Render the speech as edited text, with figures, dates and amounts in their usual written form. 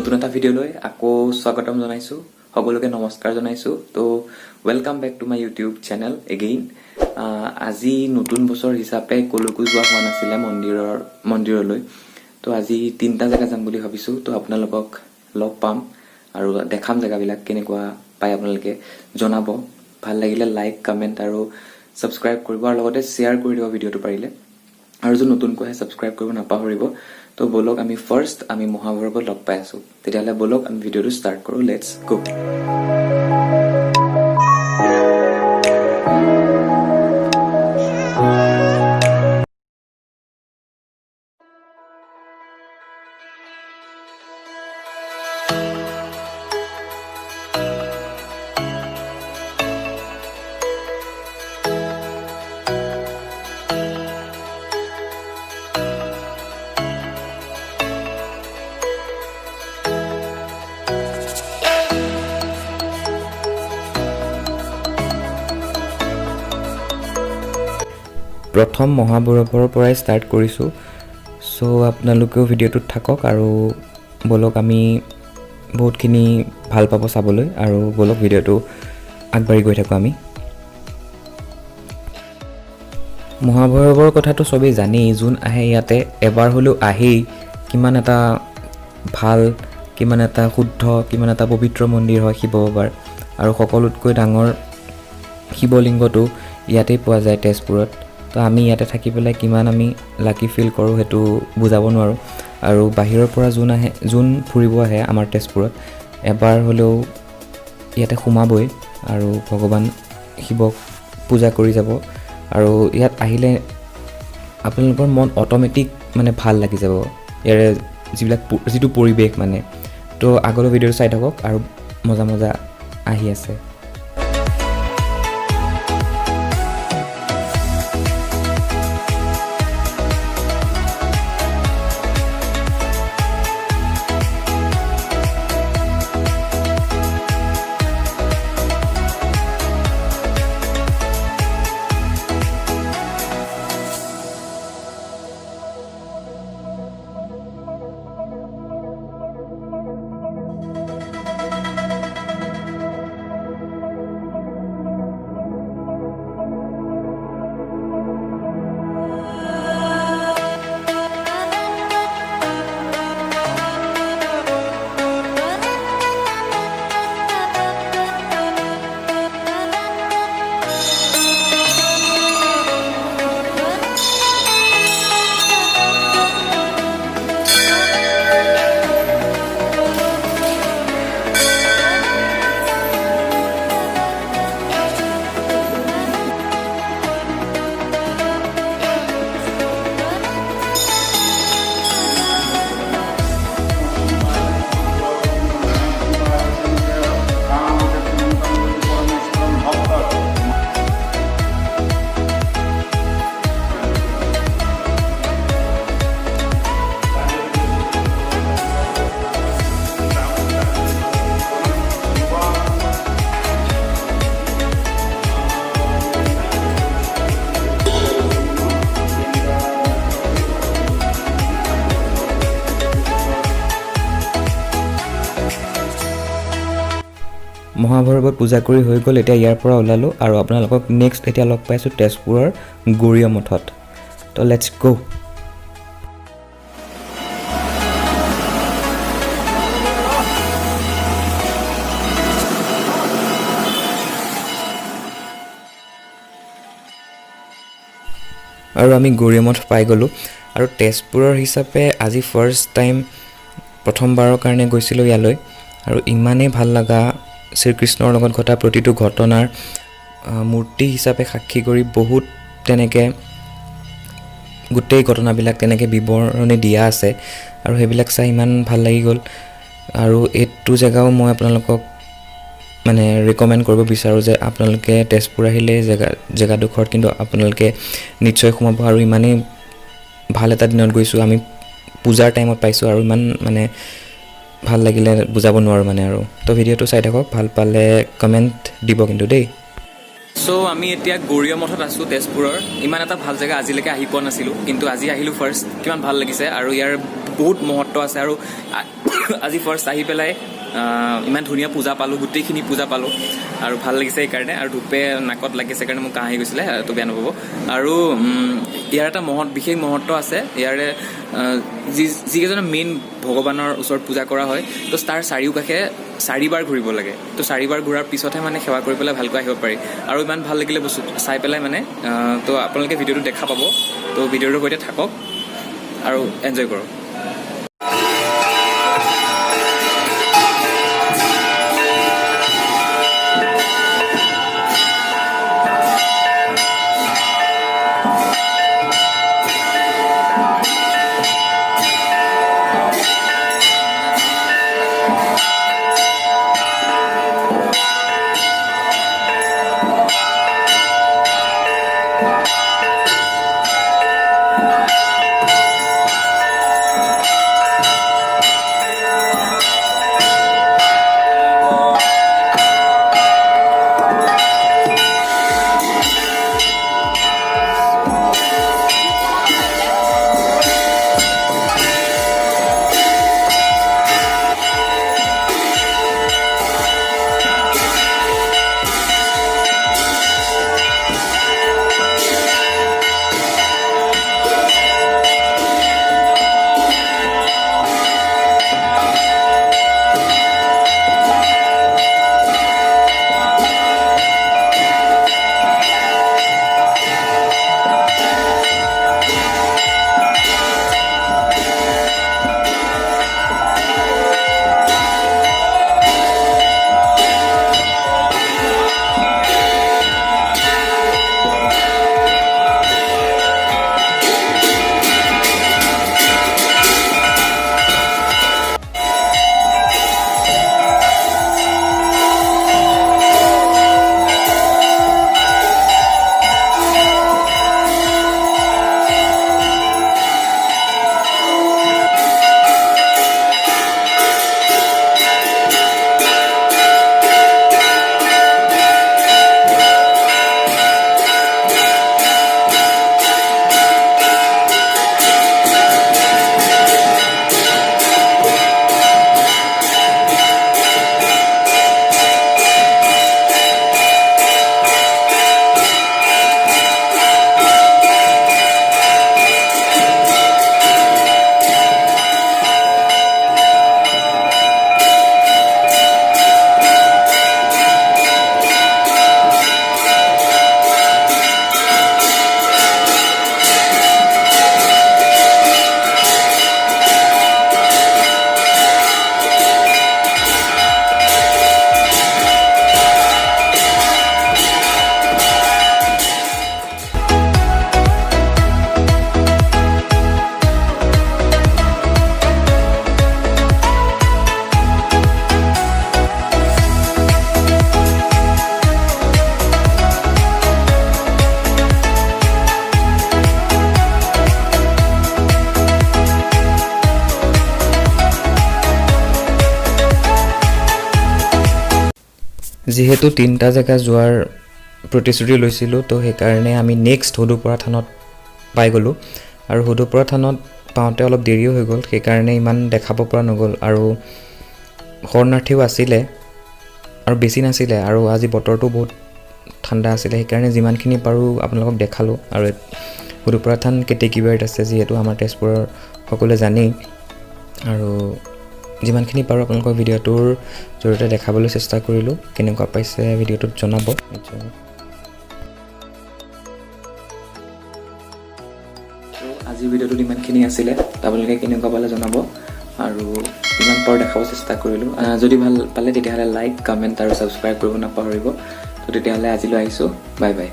নতুন এটা ভিডিও লৈ আকৌ স্বাগতম জনাইছো সকলোকে নমস্কাৰ জনাইছো তো welcome back to my YouTube channel again আজি নতুন বছৰ হিচাপে কলকু যোৱা হোৱা নাছিলে মন্দিৰলৈ তো আজি তিনটা জায়গা যাম বুলি ভাবিছো তো আপোনালোকক লগ পাম আৰু দেখাম জায়গাবিলাক কেনেকুৱা পাই আপোনালোকে জনাব ভাল লাগিলে লাইক কমেন্ট আৰু সাবস্ক্ৰাইব কৰিব আৰু লগতে শেয়াৰ কৰি দিব ভিডিওটো পাৰিলে আৰু যদি নতুন কোহে সাবস্ক্ৰাইব কৰিব নাপাহৰিব তো বলক আমি ফাৰ্স্ট আমি মহাভৈৰৱত লগ পাই আছো তেতিয়ালে বলক আমি ভিডিওটো ষ্টাৰ্ট কৰো লেটস গো প্ৰথম মহাভৈৰৱৰ পৰাই ষ্টাৰ্ট কৰিছো সো আপোনালোকেও ভিডিওটোত থাকক আৰু বলক আমি বহুতখিনি ভাল পাব চাবলৈ আৰু বলক ভিডিওটো আগবাঢ়ি গৈ থাকো আমি মহাভৈৰৱৰ কথাটো সবেই জানেই যোন আহে ইয়াতে এবাৰ হলেও আহেই কিমান এটা ভাল কিমান এটা শুদ্ধ কিমান এটা পবিত্ৰ মন্দিৰ হয় শিৱ বাবাৰ আৰু সকলোতকৈ ডাঙৰ শিৱলিংগটো ইয়াতেই পোৱা যায় তেজপুৰত তো আমি ইয়াতে থাকি পেলাই কিমান আমি লাকি ফিল কৰোঁ হেতু বুজাব নোৱাৰো আৰু বাহিৰৰ পৰা যোন ফুৰিব আহে আমাৰ তেজপুৰত এবাৰ হলেও ইয়াতে সোমাবই আৰু ভগৱান শিৱক পূজা কৰি যাব আৰু ইয়াত আহিলে আপোনালোকৰ মন অটোমেটিক মানে ভাল লাগি যাব ইয়াৰে যিটো পৰিবেশ মানে তো আগৰ ভিডিওটো চাই থাকক আৰু মজা মজা আহি আছে মহাভৈৰৱত পূজা কৰি হৈ গ'ল এতিয়া ইয়াৰ পৰা ওলালো আৰু আপোনালোকক নেক্সট এতিয়া লগ পাইছো তেজপুৰৰ গৌৰীয় মঠত তো লেটস গো আৰু আমি গৌৰীয় মঠ পাই গলো আৰু তেজপুৰৰ হিচাপে আজি ফাৰ্স্ট টাইম প্ৰথমবাৰৰ কাৰণে গৈছিলো ইয়ালৈ আৰু ইমানেই ভাল লগা শ্ৰীকৃষ্ণৰ লগত ঘটা প্ৰতিটো ঘটনাৰ মূৰ্তি হিচাপে সাক্ষী কৰি বহুত তেনেকৈ গোটেই ঘটনাবিলাক তেনেকৈ বিৱৰণী দিয়া আছে আৰু সেইবিলাক চাই ইমান ভাল লাগি গ'ল আৰু এইটো জেগাও মই আপোনালোকক মানে ৰিকমেণ্ড কৰিব বিচাৰোঁ যে আপোনালোকে তেজপুৰ আহিলে জেগাডোখৰত কিন্তু আপোনালোকে নিশ্চয় সোমাব আৰু ইমানেই ভাল এটা দিনত গৈছোঁ আমি পূজাৰ টাইমত পাইছোঁ আৰু ইমান মানে ভাল লাগিলে বুজাব নোৱাৰো মানে আৰু তো ভিডিওটো চাই থাকক ভাল পালে কমেন্ট দিব কিন্তু দেই সো আমি এতিয়া গৌৰীয় মঠত আছো তেজপুৰৰ ইমান এটা ভাল জায়গা আজিলৈকে আহি পোৱা নাছিলো কিন্তু আজি আহিলো ফাৰ্স্ট কিমান ভাল লাগিছে আৰু ইয়াৰ বহুত মহত্ব আছে আৰু আজি ফাৰ্ষ্ট আহি পেলাই ইমান ধুনীয়া পূজা পালোঁ, গোটেইখিনি পূজা পালোঁ আৰু ভাল লাগিছে সেইকাৰণে। আৰু ধূপে নাকত লাগিছে কাৰণে মোক কাহ আহি গৈছিলে, তো বেয়া নাপাব। আৰু ইয়াৰ এটা বিশেষ মহত্ব আছে। ইয়াৰে যিকেইজনে মেইন ভগৱানৰ ওচৰত পূজা কৰা হয়, তো তাৰ চাৰিওকাষে 4 বাৰ ঘূৰিব লাগে। তো 4 বাৰ ঘূৰাৰ পিছতহে মানে সেৱা কৰি পেলাই ভালকৈ আহিব পাৰি। আৰু ইমান ভাল লাগিলে বস্তু চাই পেলাই মানে। তো আপোনালোকে ভিডিঅ'টো দেখা পাব। তো ভিডিঅ'টোৰ সৈতে থাকক আৰু এনজয় কৰক। যিহেতু 3টা জেগা যোৱাৰ প্ৰতিশ্ৰুতি লৈছিলোঁ, তো সেইকাৰণে আমি নেক্সট হুদুপৰা থানত পাই গ'লোঁ। আৰু হুদুপৰা থানত পাওঁতে অলপ দেৰিও হৈ গ'ল, সেইকাৰণে ইমান দেখাব পৰা নগ'ল। আৰু শৰণাৰ্থীও আছিলে আৰু বেছি নাছিলে, আৰু আজি বতৰটো বহুত ঠাণ্ডা আছিলে, সেইকাৰণে যিমানখিনি পাৰোঁ আপোনালোকক দেখালোঁ। আৰু হুদুপৰা থান কেতেকীবাৰীত আছে, যিহেতু আমাৰ তেজপুৰৰ সকলোৱে জানেই। আৰু যিমানখিনি পাৰোঁ আপোনালোকৰ ভিডিঅ'টোৰ জৰিয়তে দেখাবলৈ চেষ্টা কৰিলোঁ। কেনেকুৱা পাইছে ভিডিঅ'টোত জনাব নিশ্চয়। আজি ভিডিঅ'টোত ইমানখিনি আছিলে, আপোনালোকে কেনেকুৱা পালে জনাব। আৰু ইমান পাৰোঁ দেখাব চেষ্টা কৰিলোঁ। যদি ভাল পালে তেতিয়াহ'লে লাইক, কমেণ্ট আৰু ছাবস্ক্ৰাইব কৰিব নাপাহৰিব। তো তেতিয়াহ'লে আজিলৈ আহিছোঁ, বাই বাই।